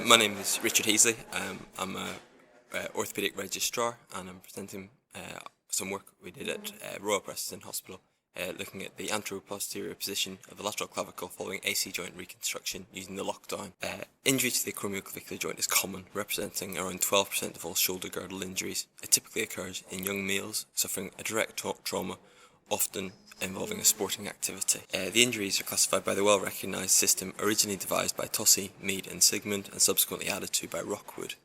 My name is Richard Heasley. I'm a orthopaedic registrar, and I'm presenting some work we did at Royal Preston Hospital, looking at the antero-posterior position of the lateral clavicle following AC joint reconstruction using the lockdown. Injury to the acromioclavicular joint is common, representing around 12% of all shoulder girdle injuries. It typically occurs in young males suffering a direct trauma, often involving a sporting activity. The injuries are classified by the well-recognised system originally devised by Tosse, Mead and Sigmund and subsequently added to by Rockwood.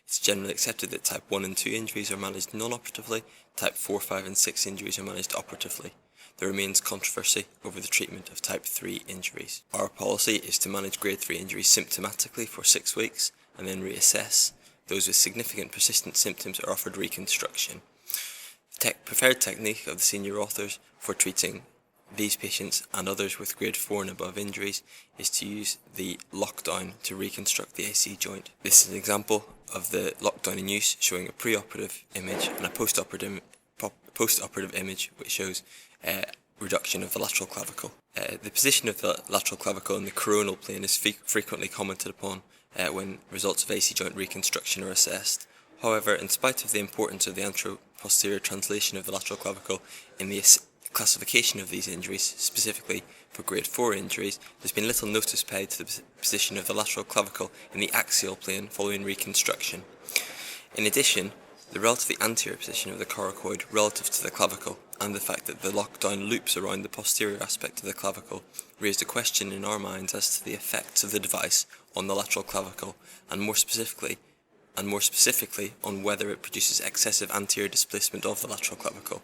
It's generally accepted that type 1 and 2 injuries are managed non-operatively, type 4, 5 and 6 injuries are managed operatively. There remains controversy over the treatment of type 3 injuries. Our policy is to manage grade 3 injuries symptomatically for 6 weeks and then reassess. Those with significant persistent symptoms are offered reconstruction. The preferred technique of the senior authors for treating these patients and others with grade 4 and above injuries is to use the lockdown to reconstruct the AC joint. This is an example of the lockdown in use, showing a pre-operative image and a post-operative image which shows reduction of the lateral clavicle. The position of the lateral clavicle in the coronal plane is frequently commented upon when results of AC joint reconstruction are assessed. However, in spite of the importance of the antero-posterior translation of the lateral clavicle in the classification of these injuries, specifically for grade 4 injuries, there's been little notice paid to the position of the lateral clavicle in the axial plane following reconstruction. In addition, the relatively anterior position of the coracoid relative to the clavicle and the fact that the lockdown loops around the posterior aspect of the clavicle raised a question in our minds as to the effects of the device on the lateral clavicle and more specifically on whether it produces excessive anterior displacement of the lateral clavicle.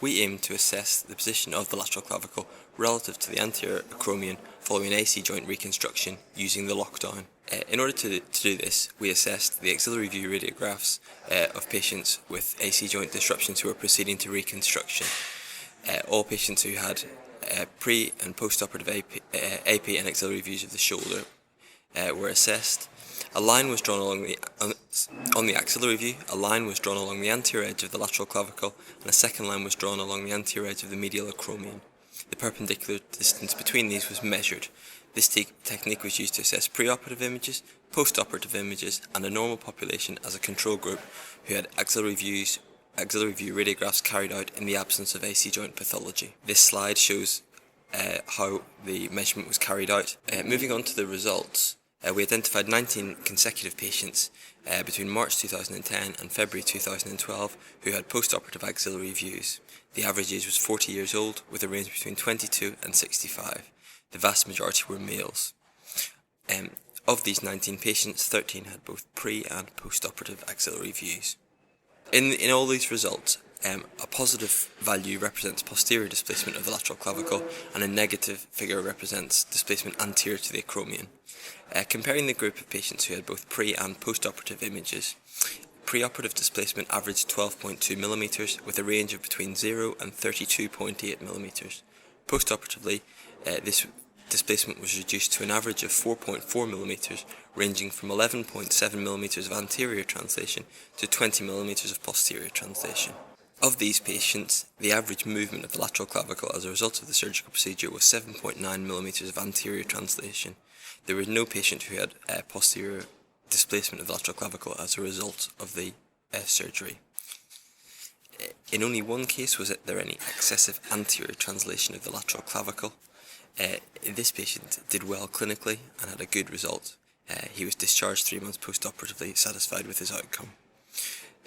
We aim to assess the position of the lateral clavicle relative to the anterior acromion following AC joint reconstruction using the lockdown. In order to do this, we assessed the axillary view radiographs of patients with AC joint disruptions who were proceeding to reconstruction. All patients who had pre- and post-operative AP and axillary views of the shoulder were assessed. A line was drawn along on the axillary view, a line was drawn along the anterior edge of the lateral clavicle, and a second line was drawn along the anterior edge of the medial acromion. The perpendicular distance between these was measured. This technique was used to assess preoperative images, post-operative images, and a normal population as a control group who had axillary view radiographs carried out in the absence of AC joint pathology. This slide shows how the measurement was carried out. Moving on to the results. We identified 19 consecutive patients between March 2010 and February 2012 who had post-operative axillary views. The average age was 40 years old, with a range between 22 and 65. The vast majority were males. Of these 19 patients, 13 had both pre- and post-operative axillary views. In all these results, a positive value represents posterior displacement of the lateral clavicle, and a negative figure represents displacement anterior to the acromion. Comparing the group of patients who had both pre- and post-operative images, pre-operative displacement averaged 12.2 mm with a range of between 0 and 32.8 mm. Post-operatively, this displacement was reduced to an average of 4.4 mm, ranging from 11.7 mm of anterior translation to 20 mm of posterior translation. Of these patients, the average movement of the lateral clavicle as a result of the surgical procedure was 7.9 mm of anterior translation. There was no patient who had posterior displacement of the lateral clavicle as a result of the surgery. In only one case was there any excessive anterior translation of the lateral clavicle. This patient did well clinically and had a good result. He was discharged 3 months post-operatively, satisfied with his outcome.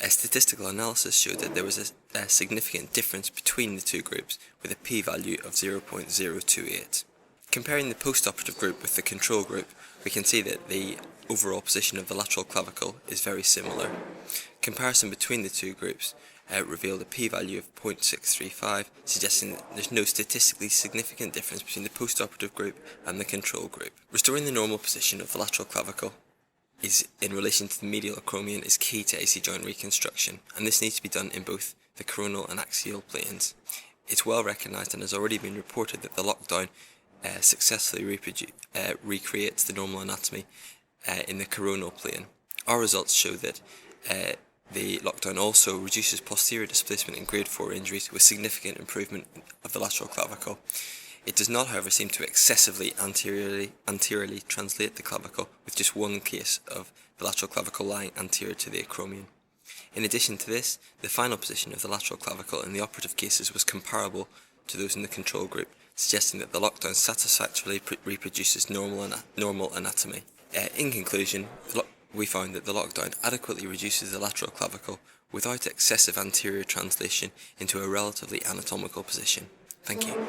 A statistical analysis showed that there was a significant difference between the two groups, with a p-value of 0.028. Comparing the post-operative group with the control group, we can see that the overall position of the lateral clavicle is very similar. Comparison between the two groups revealed a p-value of 0.635, suggesting that there's no statistically significant difference between the post-operative group and the control group. Restoring the normal position of the lateral clavicle is in relation to the medial acromion is key to AC joint reconstruction, and this needs to be done in both the coronal and axial planes. It's well recognised and has already been reported that the lockdown successfully recreates the normal anatomy in the coronal plane. Our results show that the lockdown also reduces posterior displacement in grade 4 injuries with significant improvement of the lateral clavicle. It does not, however, seem to excessively anteriorly translate the clavicle, with just one case of the lateral clavicle lying anterior to the acromion. In addition to this, the final position of the lateral clavicle in the operative cases was comparable to those in the control group, suggesting that the lockdown satisfactorily reproduces normal anatomy. In conclusion, we found that the lockdown adequately reduces the lateral clavicle without excessive anterior translation into a relatively anatomical position. Thank you.